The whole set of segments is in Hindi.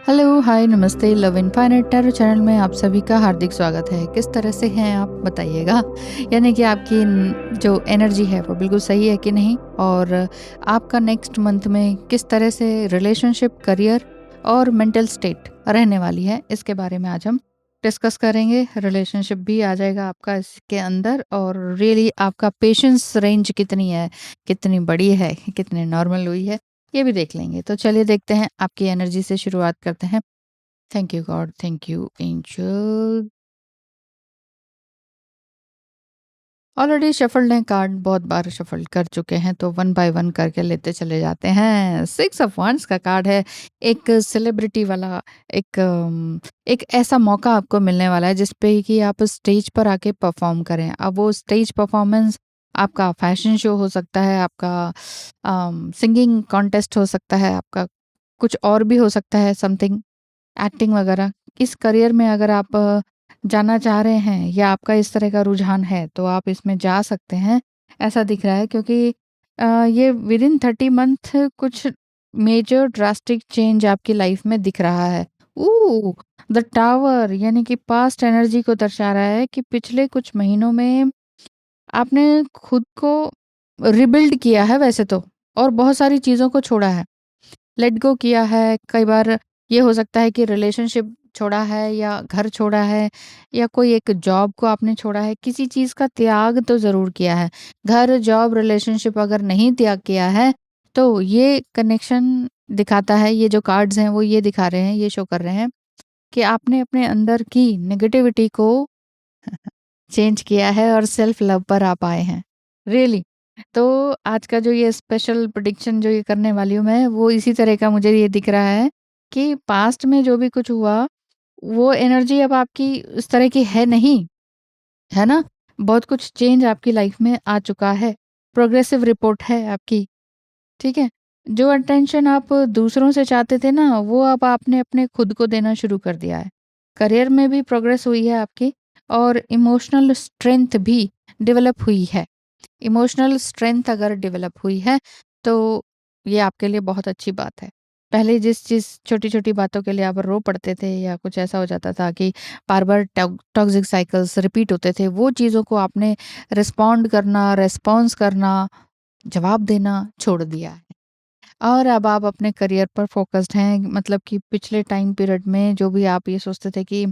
हेलो, हाय, नमस्ते। लव इनफाइनाइट टैरो चैनल में आप सभी का हार्दिक स्वागत है। किस तरह से हैं आप बताइएगा? यानी कि आपकी जो एनर्जी है वो बिल्कुल सही है कि नहीं? और आपका नेक्स्ट मंथ में किस तरह से रिलेशनशिप, करियर और मेंटल स्टेट रहने वाली है, इसके बारे में आज हम डिस्कस करेंगे। रिलेशनशिप भी आ जाएगा आपका इसके अंदर, और रियली आपका पेशेंस रेंज कितनी है, कितनी बड़ी है, कितनी नॉर्मल हुई है, ये भी देख लेंगे। तो चलिए देखते हैं, आपकी एनर्जी से शुरुआत करते हैं। Thank you God, thank you angel. Already shuffled हैं कार्ड, बहुत बार शफल कर चुके हैं, तो वन बाय वन करके लेते चले जाते हैं। सिक्स ऑफ वंस का कार्ड है। एक सेलिब्रिटी वाला, एक ऐसा मौका आपको मिलने वाला है जिसपे कि आप स्टेज पर आके परफॉर्म करें। अब वो स्टेज परफॉर्मेंस आपका फैशन शो हो सकता है, आपका सिंगिंग कॉन्टेस्ट हो सकता है, आपका कुछ और भी हो सकता है, समथिंग एक्टिंग वगैरह। इस करियर में अगर आप जाना चाह रहे हैं या आपका इस तरह का रुझान है, तो आप इसमें जा सकते हैं, ऐसा दिख रहा है। क्योंकि ये विदिन 30 मंथ कुछ मेजर ड्रास्टिक चेंज आपकी लाइफ में दिख रहा है। द टावर यानी कि पास्ट एनर्जी को दर्शा रहा है कि पिछले कुछ महीनों में आपने खुद को रिबिल्ड किया है वैसे तो, और बहुत सारी चीज़ों को छोड़ा है, लेट गो किया है। कई बार ये हो सकता है कि रिलेशनशिप छोड़ा है, या घर छोड़ा है, या कोई एक जॉब को आपने छोड़ा है। किसी चीज़ का त्याग तो ज़रूर किया है। घर, जॉब, रिलेशनशिप अगर नहीं त्याग किया है, तो ये कनेक्शन दिखाता है, ये जो कार्ड्स हैं वो ये दिखा रहे हैं, ये शो कर रहे हैं कि आपने अपने अंदर की नेगेटिविटी को चेंज किया है और सेल्फ लव पर आप आए हैं। रियली। तो आज का जो ये स्पेशल प्रेडिक्शन जो ये करने वाली हूँ मैं, वो इसी तरह का मुझे ये दिख रहा है कि पास्ट में जो भी कुछ हुआ, वो एनर्जी अब आपकी उस तरह की है नहीं, है ना? बहुत कुछ चेंज आपकी लाइफ में आ चुका है। प्रोग्रेसिव रिपोर्ट है आपकी, ठीक है? जो अटेंशन आप दूसरों से चाहते थे ना, वो अब आपने अपने खुद को देना शुरू कर दिया है। करियर में भी प्रोग्रेस हुई है आपकी, और इमोशनल स्ट्रेंथ भी डेवलप हुई है। इमोशनल स्ट्रेंथ अगर डेवलप हुई है, तो ये आपके लिए बहुत अच्छी बात है। पहले जिस जिस छोटी-छोटी बातों के लिए आप रो पड़ते थे, या कुछ ऐसा हो जाता था कि बार-बार टॉक्सिक साइकिल्स रिपीट होते थे, वो चीज़ों को आपने रिस्पॉन्ड करना, रिस्पॉन्स करना, जवाब देना छोड़ दिया है। और अब आप अपने करियर पर फ़ोकस्ड हैं। मतलब कि पिछले टाइम पीरियड में जो भी आप ये सोचते थे कि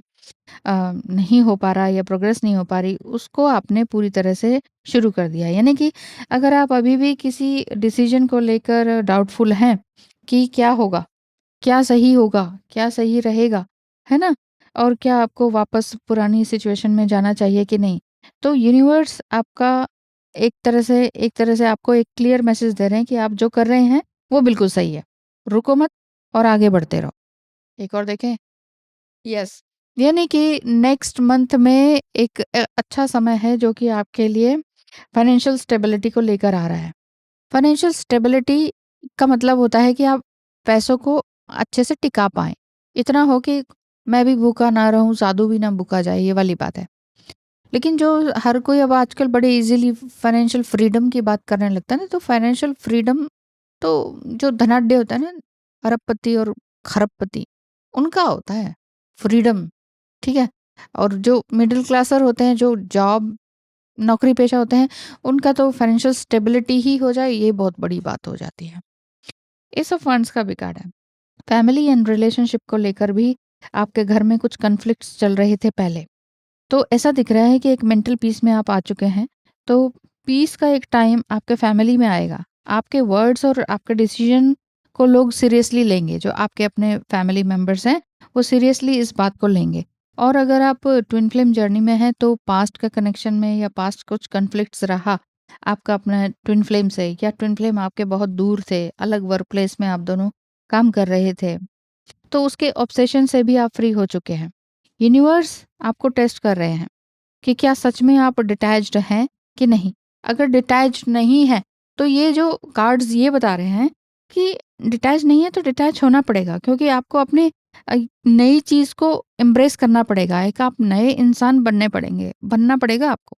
नहीं हो पा रहा या प्रोग्रेस नहीं हो पा रही, उसको आपने पूरी तरह से शुरू कर दिया। यानी कि अगर आप अभी भी किसी डिसीज़न को लेकर डाउटफुल हैं कि क्या होगा? क्या सही होगा? क्या सही रहेगा? है ना? और क्या आपको वापस पुरानी सिचुएशन में जाना चाहिए कि नहीं? तो यूनिवर्स आपका एक तरह से आपको एक क्लियर मैसेज दे रहे हैं कि आप जो कर रहे हैं, वो बिल्कुल सही है। रुको मत और आगे बढ़ते रहो। एक और देखें? यस। यानी कि नेक्स्ट मंथ में एक अच्छा समय है जो कि आपके लिए फाइनेंशियल स्टेबिलिटी को लेकर आ रहा है। फाइनेंशियल स्टेबिलिटी का मतलब होता है कि आप पैसों को अच्छे से टिका पाएँ। इतना हो कि मैं भी भूखा ना रहूँ, साधु भी ना भूखा जाए, ये वाली बात है। लेकिन जो हर कोई अब आजकल बड़े ईज़िली फाइनेंशियल फ्रीडम की बात करने लगता है ना, तो फाइनेंशियल फ्रीडम तो जो धनाढ्य होता है ना, अरबपति और खरबपति, उनका होता है फ्रीडम, ठीक है? और जो मिडल क्लासर होते हैं, जो जॉब नौकरी पेशा होते हैं, उनका तो फाइनेंशियल स्टेबिलिटी ही हो जाए, ये बहुत बड़ी बात हो जाती है। एस ऑफ वंड्स का भी कार्ड है। फैमिली एंड रिलेशनशिप को लेकर भी आपके घर में कुछ कॉन्फ्लिक्ट्स चल रहे थे पहले। तो ऐसा दिख रहा है कि एक मेंटल पीस में आप आ चुके हैं। तो पीस का एक टाइम आपके फैमिली में आएगा। आपके वर्ड्स और आपके डिसीजन को लोग सीरियसली लेंगे। जो आपके अपने फैमिली मेंबर्स हैं, वो सीरियसली इस बात को लेंगे। और अगर आप ट्विन फ्लेम जर्नी में हैं, तो पास्ट का कनेक्शन में या पास्ट कुछ कॉन्फ्लिक्ट्स रहा आपका अपना ट्विन फ्लेम से, या ट्विन फ्लेम आपके बहुत दूर थे, अलग वर्क प्लेस में आप दोनों काम कर रहे थे, तो उसके ऑब्सेशन से भी आप फ्री हो चुके हैं। यूनिवर्स आपको टेस्ट कर रहे हैं कि क्या सच में आप डिटैच्ड हैं कि नहीं। अगर डिटैच्ड नहीं है, तो ये जो कार्ड्स ये बता रहे हैं कि डिटैच नहीं है, तो डिटैच होना पड़ेगा, क्योंकि आपको अपने नई चीज़ को एम्ब्रेस करना पड़ेगा। एक आप नए इंसान बनना पड़ेगा आपको।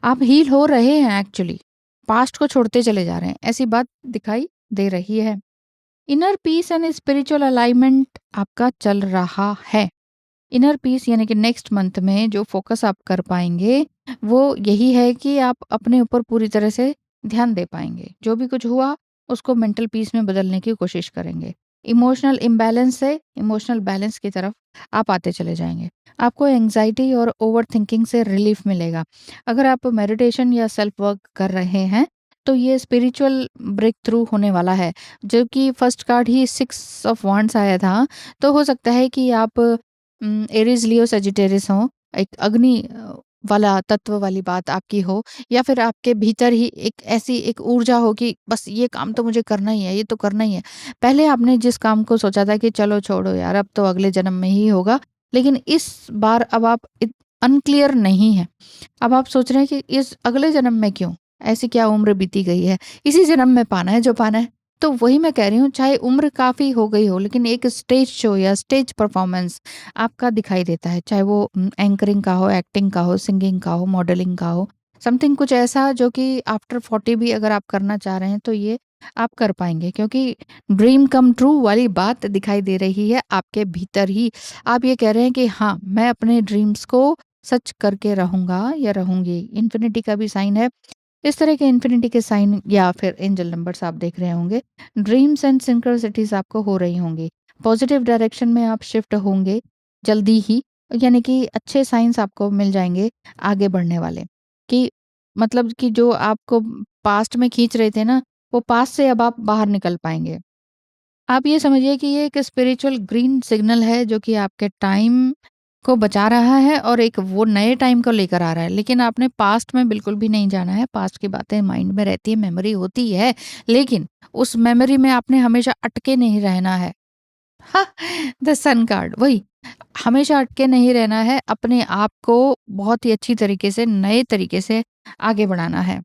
आप हील हो रहे हैं एक्चुअली, पास्ट को छोड़ते चले जा रहे हैं, ऐसी बात दिखाई दे रही है। Inner peace and spiritual alignment आपका चल रहा है। इनर पीस यानी कि नेक्स्ट मंथ में जो फ़ोकस आप कर पाएँगे, वो यही है कि आप अपने ऊपर पूरी तरह से ध्यान दे पाएँगे। जो भी कुछ हुआ, उसको मेंटल पीस में बदलने की कोशिश करेंगे। इमोशनल इम्बैलेंस से इमोशनल बैलेंस की तरफ आप आते चले जाएँगे। आपको एंग्ज़ायटी और ओवरथिंकिंग से रिलीफ़ मिलेगा। अगर आप मेडिटेशन या सेल्फ वर्क कर रहे हैं, तो ये स्पिरिचुअल ब्रेक थ्रू होने वाला है। जो कि first card he 6 of wands आया था, तो हो सकता है कि आप एरीज़, लियो, सजिटेरियस हों, एक अग्नि वाला तत्व वाली बात आपकी हो, या फिर आपके भीतर ही एक ऐसी एक ऊर्जा हो कि बस ये काम तो मुझे करना ही है, ये तो करना ही है। पहले आपने जिस काम को सोचा था कि चलो छोड़ो यार, अब तो अगले जन्म में ही होगा, लेकिन इस बार अब आप अनक्लियर नहीं हैं। अब आप सोच रहे हैं कि इस अगले जन्म में क्यों? ऐसी क्या उम्र बीती गई है? इसी जन्म में पाना है जो पाना है। तो वही मैं कह रही हूँ, चाहे उम्र काफ़ी हो गई हो, लेकिन एक स्टेज शो या स्टेज परफॉर्मेंस आपका दिखाई देता है। चाहे वो एंकरिंग का हो, एक्टिंग का हो, सिंगिंग का हो, मॉडलिंग का हो, समथिंग कुछ ऐसा जो कि आफ्टर 40 भी अगर आप करना चाह रहे हैं, तो ये आप कर पाएँगे, क्योंकि ड्रीम कम ट्रू वाली बात दिखाई दे रही है आपके भीतर ही। आप ये कह रहे हैं कि हाँ, मैं अपने ड्रीम्स को सच करके रहूँगा या रहूँगी। इन्फिनिटी का भी साइन है। इस तरह के इन्फिनिटी के साइन या फिर एंजल नंबर्स आप देख रहे होंगे। ड्रीम्स एंड सिंक्रोनिसिटीज़ आपको हो रही होंगी। पॉजिटिव डायरेक्शन में आप शिफ्ट होंगे जल्दी ही, यानी कि अच्छे साइंस आपको मिल जाएँगे आगे बढ़ने वाले, कि मतलब कि जो आपको पास्ट में खींच रहे थे ना, वो पास्ट से अब आप बाहर निकल पाएँगे। आप ये समझिए कि ये एक स्पिरिचुअल ग्रीन सिग्नल है जो कि आपके टाइम को बचा रहा है और एक वो नए टाइम को लेकर आ रहा है। लेकिन आपने पास्ट में बिल्कुल भी नहीं जाना है। पास्ट की बातें माइंड में रहती है, मेमोरी होती है, लेकिन उस मेमोरी में आपने हमेशा अटके नहीं रहना है। हाँ, द सन कार्ड वही, हमेशा अटके नहीं रहना है, अपने आप को बहुत ही अच्छी तरीके से, नए तरीके से आगे बढ़ाना है।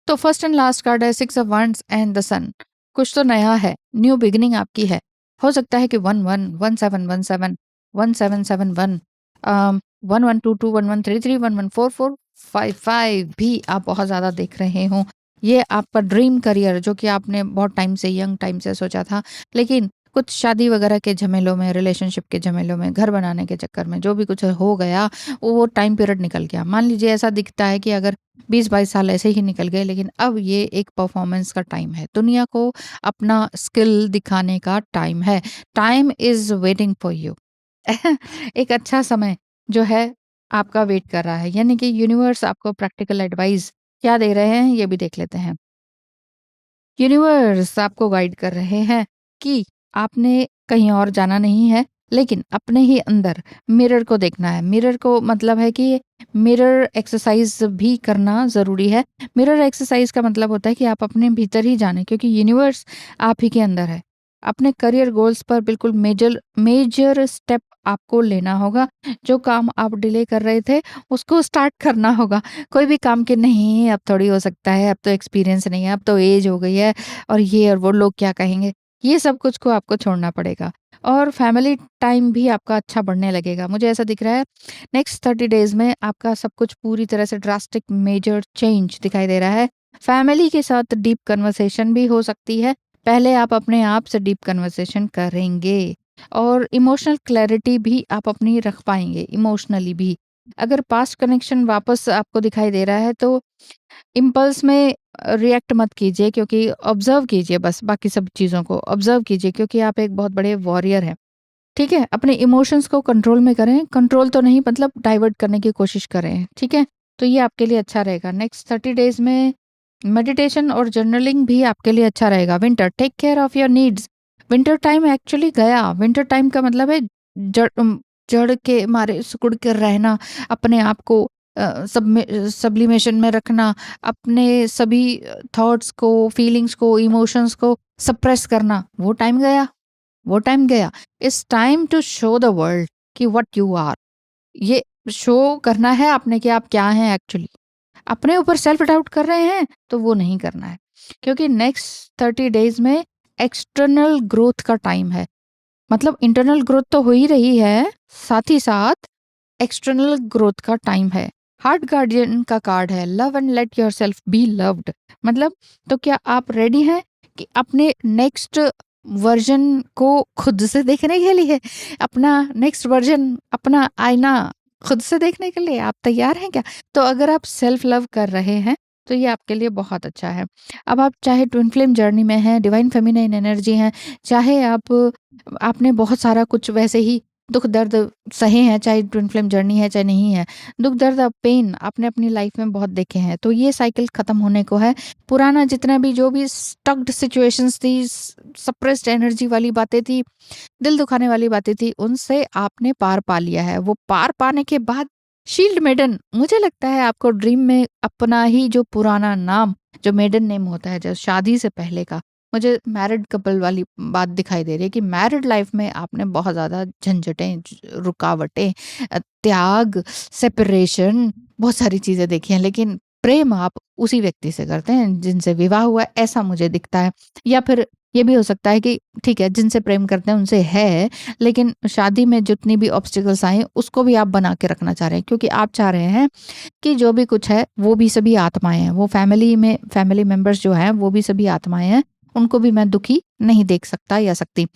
तो फर्स्ट एंड लास्ट कार्ड है 6 ऑफ वांड्स एंड द सन। कुछ तो नया है, न्यू बिगिनिंग आपकी है। हो सकता है कि 111717 1771 1122 1133 1144 55 भी आप बहुत ज़्यादा देख रहे हो। ये आपका ड्रीम करियर जो कि आपने बहुत टाइम से, यंग टाइम से सोचा था, लेकिन कुछ शादी वगैरह के झमेलों में, रिलेशनशिप के झमेलों में, घर बनाने के चक्कर में जो भी कुछ हो गया, वो टाइम पीरियड निकल गया। मान लीजिए ऐसा दिखता है कि अगर 20-22 साल ऐसे ही निकल गए, लेकिन अब ये एक परफॉर्मेंस का टाइम है। दुनिया को अपना स्किल दिखाने का टाइम है। Time is waiting for you. एक अच्छा समय जो है आपका वेट कर रहा है। यानी कि यूनिवर्स आपको प्रैक्टिकल एडवाइस क्या दे रहे हैं, ये भी देख लेते हैं। यूनिवर्स आपको गाइड कर रहे हैं कि आपने कहीं और जाना नहीं है, लेकिन अपने ही अंदर मिरर को देखना है। मिरर को मतलब है कि मिरर एक्सरसाइज भी करना ज़रूरी है। मिरर एक्सरसाइज का मतलब होता है कि आप अपने भीतर ही जानें, क्योंकि यूनिवर्स आप ही के अंदर है। अपने करियर गोल्स पर बिल्कुल मेजर मेजर स्टेप आपको लेना होगा। जो काम आप डिले कर रहे थे, उसको स्टार्ट करना होगा। कोई भी काम के नहीं अब थोड़ी हो सकता है, अब तो एक्सपीरियंस नहीं है, अब तो एज हो गई है, और ये और वो लोग क्या कहेंगे, ये सब कुछ को आपको छोड़ना पड़ेगा। और फैमिली टाइम भी आपका अच्छा बढ़ने लगेगा। मुझे ऐसा दिख रहा है नेक्स्ट 30 डेज़ में आपका सब कुछ पूरी तरह से ड्रास्टिक मेजर चेंज दिखाई दे रहा है। फैमिली के साथ डीप कन्वर्सेशन भी हो सकती है। पहले आप अपने आप से डीप कन्वर्सेशन करेंगे, और इमोशनल क्लैरिटी भी आप अपनी रख पाएँगे, इमोशनली भी। अगर पास्ट कनेक्शन वापस आपको दिखाई दे रहा है, तो इम्पल्स में रिएक्ट मत कीजिए, क्योंकि ऑब्ज़र्व कीजिए, बस बाकी सब चीज़ों को ऑब्ज़र्व कीजिए, क्योंकि आप एक बहुत बड़े वॉरियर हैं, ठीक है? अपने इमोशंस को कंट्रोल में करें, कंट्रोल तो नहीं मतलब डाइवर्ट करने की कोशिश करें, ठीक है? तो ये आपके लिए अच्छा रहेगा। नेक्स्ट 30 डेज़ में मेडिटेशन और जर्नलिंग भी आपके लिए अच्छा रहेगा। Winter, take care of your needs. Winter time actually गया। विंटर टाइम का मतलब है जड़ के मारे सिकुड़ कर रहना, अपने आप को सब्लिमेशन में रखना, अपने सभी थॉट्स को, फीलिंग्स को, इमोशंस को सप्रेस करना, वो टाइम गया, वो टाइम गया। It's time to show the world कि व्हाट यू आर। ये शो करना है आपने कि आप क्या हैं एक्चुअली। अपने ऊपर सेल्फ डाउट कर रहे हैं, तो वो नहीं करना है, क्योंकि नेक्स्ट 30 डेज़ में एक्सटर्नल ग्रोथ का टाइम है। मतलब इंटरनल ग्रोथ तो हो ही रही है, साथ ही साथ एक्सटर्नल ग्रोथ का टाइम है। हार्ट गार्डियन का कार्ड है, love and let yourself be loved. मतलब तो क्या आप रेडी हैं कि अपने नेक्स्ट वर्ज़न को खुद से देखने के लिए, अपना नेक्स्ट वर्ज़न, अपना आईना खुद से देखने के लिए आप तैयार हैं क्या? तो अगर आप सेल्फ लव कर रहे हैं, तो ये आपके लिए बहुत अच्छा है। अब आप चाहे ट्विन फ्लेम जर्नी में हैं, डिवाइन फेमिनाइन एनर्जी हैं, चाहे आपने बहुत सारा कुछ वैसे ही दुःख दर्द सहे हैं, चाहे ट्विन फ्लेम जर्नी है, चाहे नहीं है। दुःख दर्द पेन आपने अपनी लाइफ में बहुत देखे हैं, तो ये साइकिल ख़त्म होने को है। पुराना जितना भी जो भी स्टक्ड सिचुएशंस थी, सप्रेस्ड एनर्जी वाली बातें थी, दिल दुखाने वाली बातें थी, उनसे आपने पार पा लिया है। वो पार पाने के बाद शील्ड मेडन, मुझे लगता है आपको ड्रीम में अपना ही जो पुराना नाम, जो मेडन नेम होता है, जो शादी से पहले का, मुझे मैरिड कपल वाली बात दिखाई दे रही है कि मैरिड लाइफ में आपने बहुत ज़्यादा झंझटें, रुकावटें, त्याग, सेपरेशन, बहुत सारी चीज़ें देखी हैं, लेकिन प्रेम आप उसी व्यक्ति से करते हैं जिनसे विवाह हुआ है, ऐसा मुझे दिखता है। या फिर ये भी हो सकता है कि ठीक है, जिनसे प्रेम करते हैं उनसे है, लेकिन शादी में जितनी भी ऑब्स्टिकल्स आए उसको भी आप बना के रखना चाह रहे हैं, क्योंकि आप चाह रहे हैं कि जो भी कुछ है वो भी सभी आत्माएं हैं, वो फैमिली मेंबर्स जो हैं वो भी सभी आत्माएं हैं, उनको भी मैं दुखी नहीं देख सकता या सकती।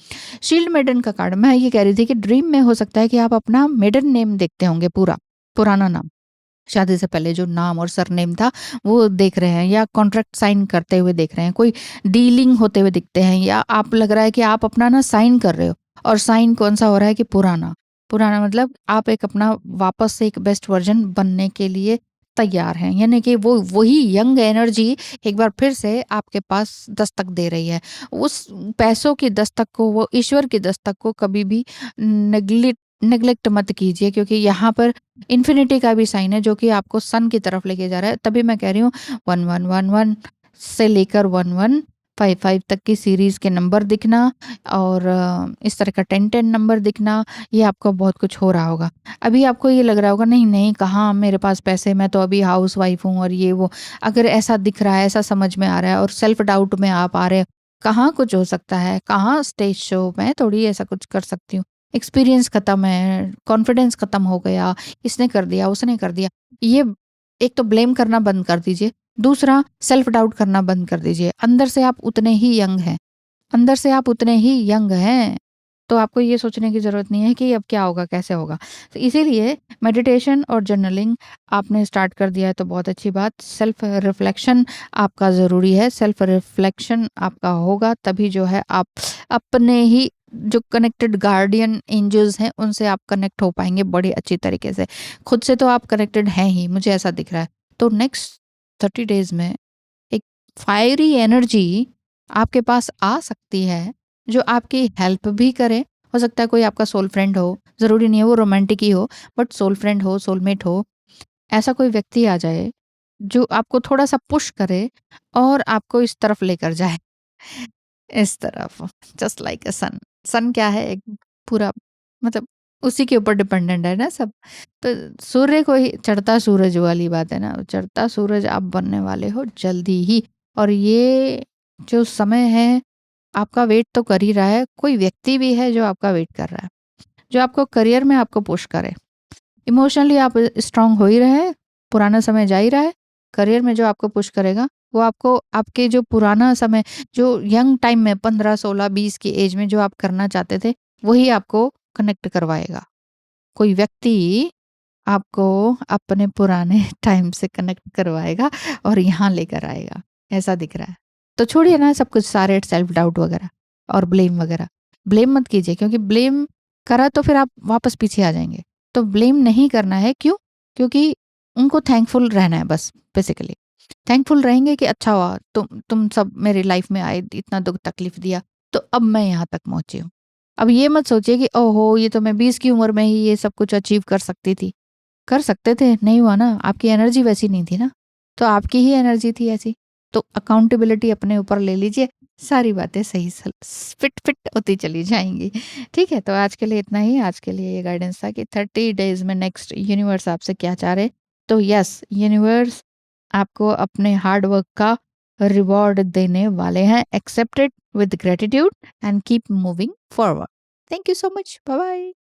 शील्ड मेडन का कार्ड, मैं ये कह रही थी कि ड्रीम में हो सकता है कि आप अपना मेडन नेम देखते होंगे, पूरा पुराना नाम, शादी से पहले जो नाम और सरनेम था वो देख रहे हैं, या कॉन्ट्रैक्ट साइन करते हुए देख रहे हैं, कोई डीलिंग होते हुए दिखते हैं, या आप लग रहा है कि आप अपना ना साइन कर रहे हो, और साइन कौन सा हो रहा है कि पुराना। पुराना मतलब आप एक अपना वापस से एक बेस्ट वर्जन बनने के लिए तैयार हैं, यानी कि वो वही यंग एनर्जी एक बार फिर से आपके पास दस्तक दे रही है। उस पैसों की दस्तक को, वो ईश्वर की दस्तक को कभी भी नेग्लेक्ट मत कीजिए, क्योंकि यहाँ पर इन्फिनिटी का भी साइन है जो कि आपको सन की तरफ लेके जा रहा है। तभी मैं कह रही हूँ 1111 से लेकर 1155 तक की सीरीज के नंबर दिखना, और इस तरह का 1010 नंबर दिखना, ये आपको बहुत कुछ हो रहा होगा। अभी आपको ये लग रहा होगा नहीं नहीं, कहाँ मेरे पास पैसे, मैं तो अभी हाउस वाइफ हूँ और ये वो, अगर ऐसा दिख रहा है, ऐसा समझ में आ रहा है और सेल्फ डाउट में आप आ रहे हो, कहाँ कुछ हो सकता है, कहाँ स्टेज शो मैं थोड़ी ऐसा कुछ कर सकती हूँ, एक्सपीरियंस खत्म है, कॉन्फिडेंस खत्म हो गया, इसने कर दिया, उसने कर दिया। ये एक तो ब्लेम करना बंद कर दीजिए, दूसरा सेल्फ डाउट करना बंद कर दीजिए। अंदर से आप उतने ही यंग हैं, अंदर से आप उतने ही यंग हैं, तो आपको ये सोचने की ज़रूरत नहीं है कि अब क्या होगा, कैसे होगा। तो इसीलिए मेडिटेशन और जर्नलिंग आपने स्टार्ट कर दिया है तो बहुत अच्छी बात। सेल्फ रिफ्लेक्शन आपका ज़रूरी है, सेल्फ रिफ्लेक्शन आपका होगा तभी जो है आप अपने ही जो कनेक्टेड गार्डियन एंजल्स हैं उनसे आप कनेक्ट हो पाएंगे बड़ी अच्छी तरीके से। खुद से तो आप कनेक्टेड हैं ही, मुझे ऐसा दिख रहा है। तो नेक्स्ट 30 डेज में एक फायरी एनर्जी आपके पास आ सकती है जो आपकी हेल्प भी करे। हो सकता है कोई आपका सोल फ्रेंड हो, ज़रूरी नहीं है वो रोमांटिक ही हो, बट सोल फ्रेंड हो, सोलमेट हो, ऐसा कोई व्यक्ति आ जाए जो आपको थोड़ा-सा पुश करे और आपको इस तरफ लेकर जाए। इस तरफ, जस्ट लाइक अ सन। सन क्या है? एक पूरा मतलब उसी के ऊपर डिपेंडेंट है ना सब। तो सूर्य को ही, चढ़ता सूरज वाली बात है ना, चढ़ता सूरज आप बनने वाले हो जल्दी ही। और ये जो समय है आपका वेट तो कर ही रहा है, कोई व्यक्ति भी है जो आपका वेट कर रहा है, जो आपको करियर में आपको पुश करे। इमोशनली आप स्ट्रांग हो ही रहे हैं, पुराना समय जा ही रहा है, करियर में जो आपको पुश करेगा वो आपको आपके जो पुराना समय, जो यंग टाइम में 15 16 20 की एज में जो आप करना चाहते थे वही आपको कनेक्ट करवाएगा। कोई व्यक्ति आपको अपने पुराने टाइम से कनेक्ट करवाएगा और यहाँ लेकर आएगा, ऐसा दिख रहा है। तो छोड़िए ना सब कुछ, सारे सेल्फ डाउट वगैरह और ब्लेम वगैरह। ब्लेम मत कीजिए, क्योंकि ब्लेम करा तो फिर आप वापस पीछे आ जाएंगे। तो ब्लेम नहीं करना है, क्यों? क्योंकि उनको थैंकफुल रहना है बस, बेसिकली थैंकफुल रहेंगे कि अच्छा हुआ तुम सब मेरी लाइफ में आए, इतना दुख तकलीफ दिया, तो अब मैं यहाँ तक पहुंची हूँ। अब ये मत सोचिए कि ओहो ये तो मैं 20 की उम्र में ही ये सब कुछ अचीव कर सकती थी। कर सकते थे, नहीं हुआ ना, आपकी एनर्जी वैसी नहीं थी ना, तो आपकी ही एनर्जी थी ऐसी। तो अकाउंटेबिलिटी अपने ऊपर ले लीजिए, सारी बातें सही फिट फिट होती चली जाएंगी। ठीक है, तो आज के लिए इतना ही। आज के लिए ये गाइडेंस था कि 30 डेज में नेक्स्ट यूनिवर्स आपसे क्या चाह रहे। तो यस, यूनिवर्स आपको अपने हार्ड वर्क का रिवॉर्ड देने वाले हैं। Accept it with gratitude and keep moving forward. Thank you so much, bye bye.